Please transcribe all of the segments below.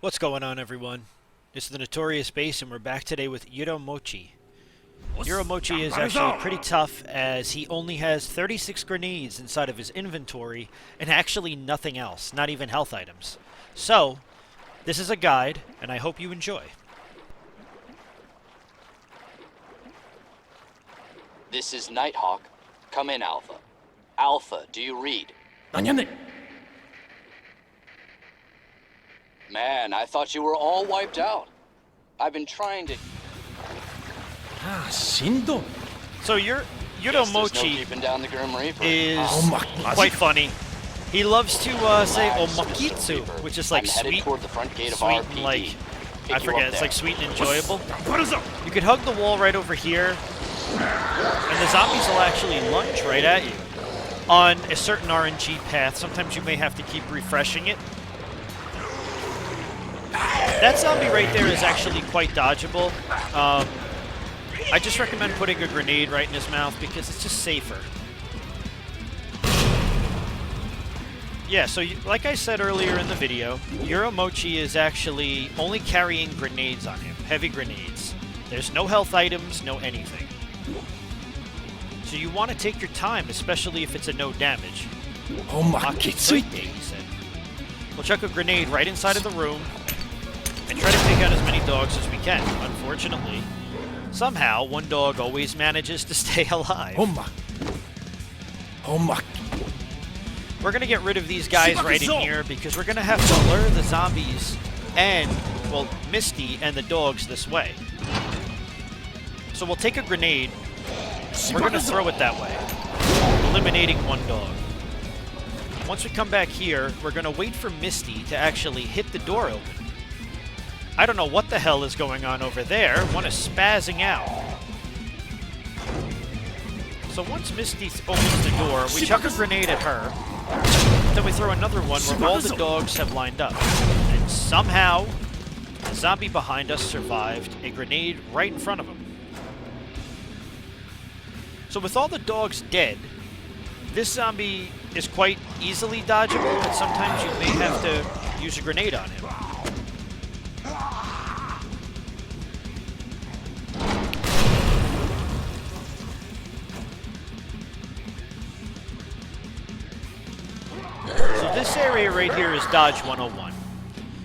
What's going on, everyone? It's the Notorious Base, and we're back today with Uiro Mochi. Uiro Mochi is actually pretty tough, as he only has 36 grenades inside of his inventory, and actually nothing else, not even health items. So, this is a guide, and I hope you enjoy. This is Nighthawk. Come in, Alpha. Alpha, do you read? Man, I thought you were all wiped out. I've been trying to... So Uiro Mochi keeping down the Grim Reaper. is quite funny. He loves to say omakitsu, which is like sweet, toward the front gate of sweet RPD. and like, Pick I you forget, up it's there. like sweet and enjoyable. You could hug the wall right over here, and the zombies will actually lunge right at you on a certain RNG path. Sometimes you may have to keep refreshing it. That zombie right there is actually quite dodgeable. I just recommend putting a grenade right in his mouth because it's just safer. Yeah, so like I said earlier in the video, Uiro Mochi is actually only carrying grenades on him, heavy grenades. There's no health items, no anything. So you want to take your time, especially if it's a no damage. Omakitsuite, he said. We'll chuck a grenade right inside of the room and try to take out as many dogs as we can. Unfortunately, somehow one dog always manages to stay alive. We're going to get rid of these guys right in here because we're going to have to lure the zombies and, well, Misty and the dogs this way. So we'll take a grenade. We're going to throw it that way, eliminating one dog. Once we come back here, we're going to wait for Misty to actually hit the door open. I don't know what the hell is going on over there. One is spazzing out. So once Misty opens the door, we chuck a grenade at her. Then we throw another one where all the dogs have lined up. And somehow, the zombie behind us survived a grenade right in front of him. So with all the dogs dead, this zombie is quite easily dodgeable, but sometimes you may have to use a grenade on him. So this area right here is Dodge 101.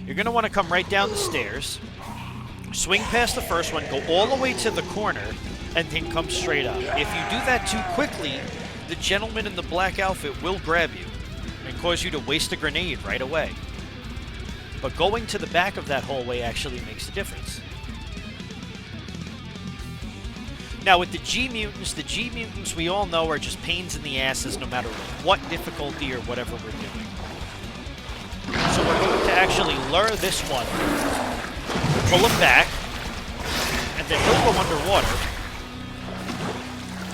You're going to want to come right down the stairs, swing past the first one, go all the way to the corner, and then come straight up. If you do that too quickly, the gentleman in the black outfit will grab you and cause you to waste a grenade right away. But going to the back of that hallway actually makes the difference. Now with the G-Mutants we all know are just pains in the asses no matter what difficulty or whatever we're doing. So we're going to actually lure this one, pull him back, and then he'll go underwater.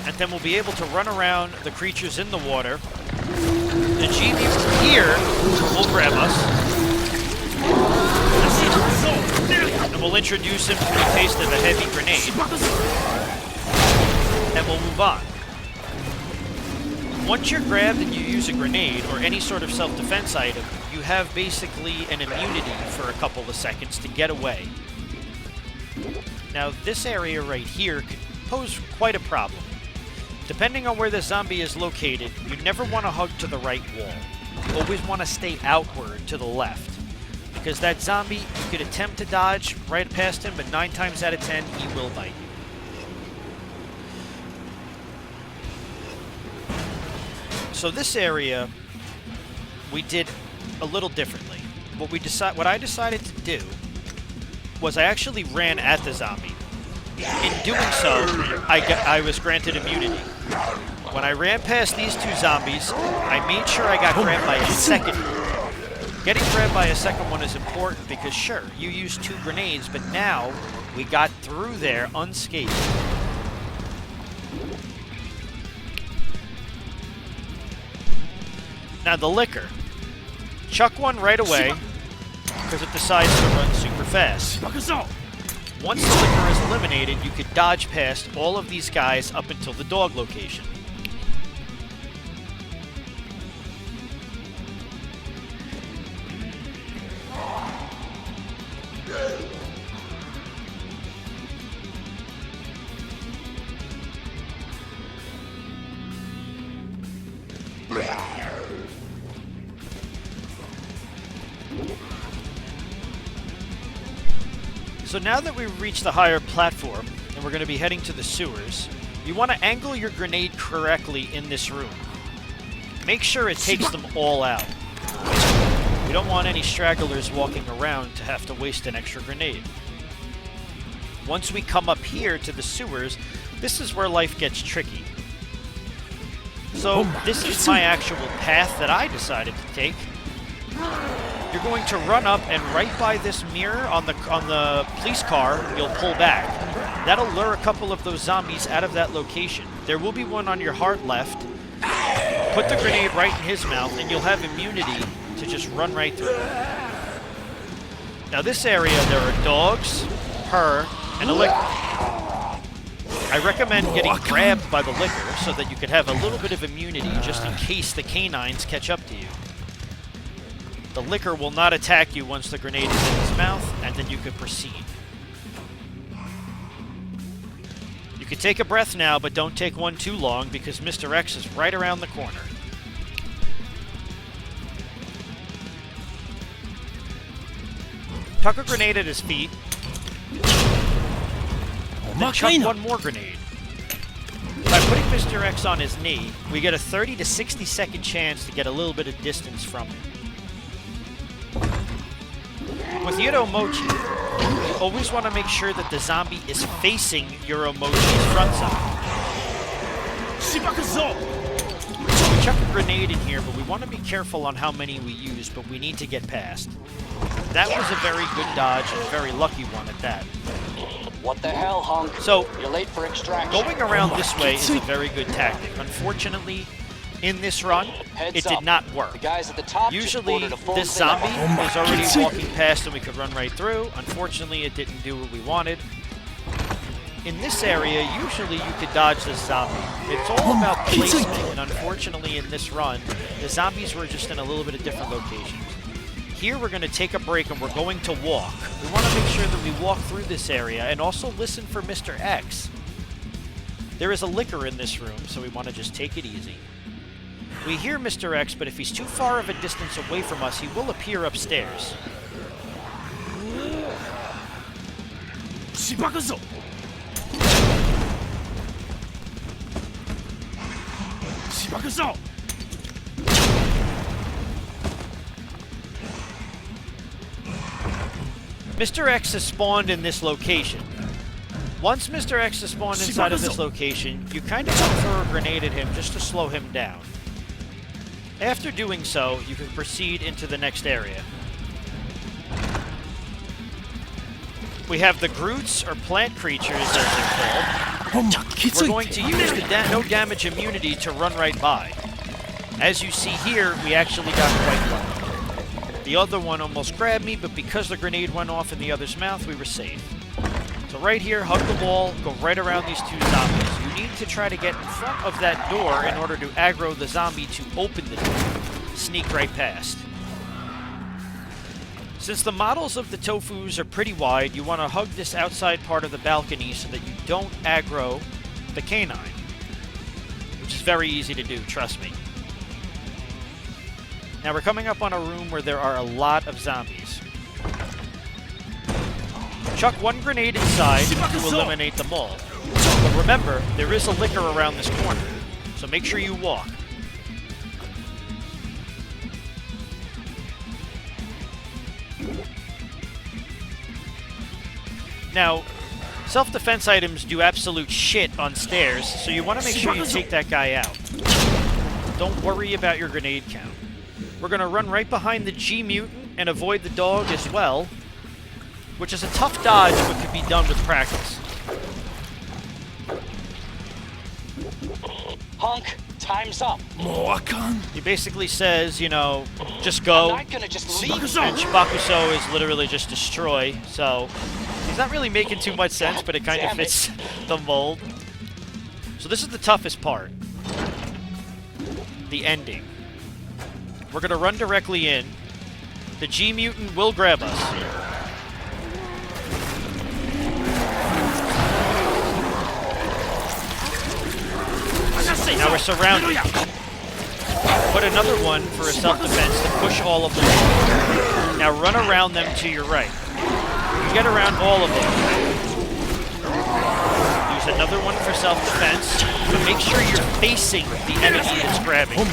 And then we'll be able to run around the creatures in the water. The G-Mutant here will grab us. And we'll introduce him to the taste of a heavy grenade. And we'll move on. Once you're grabbed and you use a grenade or any sort of self-defense item, you have basically an immunity for a couple of seconds to get away. Now this area right here could pose quite a problem. Depending on where the zombie is located, you never want to hug to the right wall. You always want to stay outward to the left. Because that zombie, you could attempt to dodge right past him, but 9 times out of 10, he will bite you. So this area, we did a little differently. What I decided to do was I actually ran at the zombie. In doing so, I was granted immunity. When I ran past these two zombies, I made sure I got grabbed by a second. Getting grabbed by a second one is important because sure, you used 2 grenades, but now we got through there unscathed. Now the liquor. Chuck one right away, because it decides to run super fast. Once the liquor is eliminated, you could dodge past all of these guys up until the dog location. So now that we've reached the higher platform, and we're going to be heading to the sewers, you want to angle your grenade correctly in this room. Make sure it takes them all out. We don't want any stragglers walking around to have to waste an extra grenade. Once we come up here to the sewers, this is where life gets tricky. So this is my actual path that I decided to take. You're going to run up, and right by this mirror on the police car, you'll pull back. That'll lure a couple of those zombies out of that location. There will be one on your hard left. Put the grenade right in his mouth, and you'll have immunity to just run right through. Now this area, there are dogs, her, and a licker. I recommend getting grabbed by the licker so that you could have a little bit of immunity just in case the canines catch up to you. The licker will not attack you once the grenade is in his mouth, and then you can proceed. You can take a breath now, but don't take one too long because Mr. X is right around the corner. Tuck a grenade at his feet. Then chuck one more grenade. By putting Mr. X on his knee, we get a 30 to 60 second chance to get a little bit of distance from him. With Uiro Mochi, you always want to make sure that the zombie is facing Uiro Mochi's front side. We chuck a grenade in here, but we want to be careful on how many we use, but we need to get past. That was a very good dodge and a very lucky one at that. What the hell, Hunk? So, you're late for extraction. Going around this way is a very good tactic. Unfortunately, in this run, it did not work. The guys at the top usually, this zombie was already walking past and we could run right through. Unfortunately, it didn't do what we wanted. In this area, usually you could dodge this zombie. It's all about placement, and unfortunately in this run, the zombies were just in a little bit of different locations. Here we're going to take a break and we're going to walk. We want to make sure that we walk through this area and also listen for Mr. X. There is a licker in this room, so we want to just take it easy. We hear Mr. X, but if he's too far of a distance away from us, he will appear upstairs. Mr. X has spawned in this location. Once Mr. X has spawned inside of this location, you kind of want to throw a grenade at him just to slow him down. After doing so, you can proceed into the next area. We have the Groots, or plant creatures as they're called. We're going to use the no damage immunity to run right by. As you see here, we actually got quite lucky. The other one almost grabbed me, but because the grenade went off in the other's mouth, we were safe. So right here, hug the wall, go right around these two zombies. You need to try to get in front of that door in order to aggro the zombie to open the door. Sneak right past. Since the models of the Tofus are pretty wide, you want to hug this outside part of the balcony so that you don't aggro the canine. Which is very easy to do, trust me. Now we're coming up on a room where there are a lot of zombies. Chuck one grenade inside to eliminate them all. But remember, there is a licker around this corner, so make sure you walk. Now, self-defense items do absolute shit on stairs, so you want to make sure you take that guy out. Don't worry about your grenade count. We're going to run right behind the G-Mutant and avoid the dog as well, which is a tough dodge but can be done with practice. Hunk, time's up. He basically says, you know, just go. I'm not gonna just leave. And Shibakuso is literally just destroy, so he's not really making too much sense, but it kind of fits the mold. So this is the toughest part. The ending. We're going to run directly in. The G-Mutant will grab us. Now we're surrounded. Put another one for a self-defense to push all of them. Now Now run around them to your right. You get around all of them. Use another one for self-defense, but make sure you're facing the enemy that's grabbing you.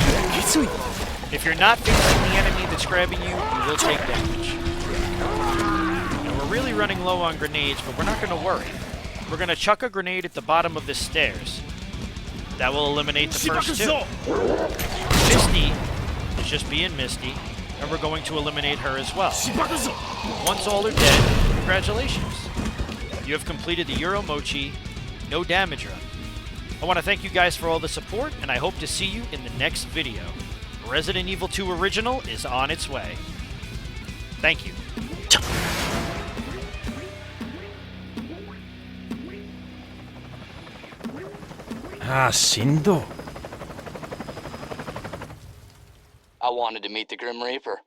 If you're not facing the enemy that's grabbing you, you will take damage. Now we're really running low on grenades, but we're not going to worry. We're going to chuck a grenade at the bottom of the stairs. That will eliminate the first two. Misty is just being Misty, and we're going to eliminate her as well. Once all are dead, congratulations. You have completed the Uiro Mochi no damage run. I want to thank you guys for all the support, and I hope to see you in the next video. Resident Evil 2 Original is on its way. Thank you. Ah, Shindo. I wanted to meet the Grim Reaper.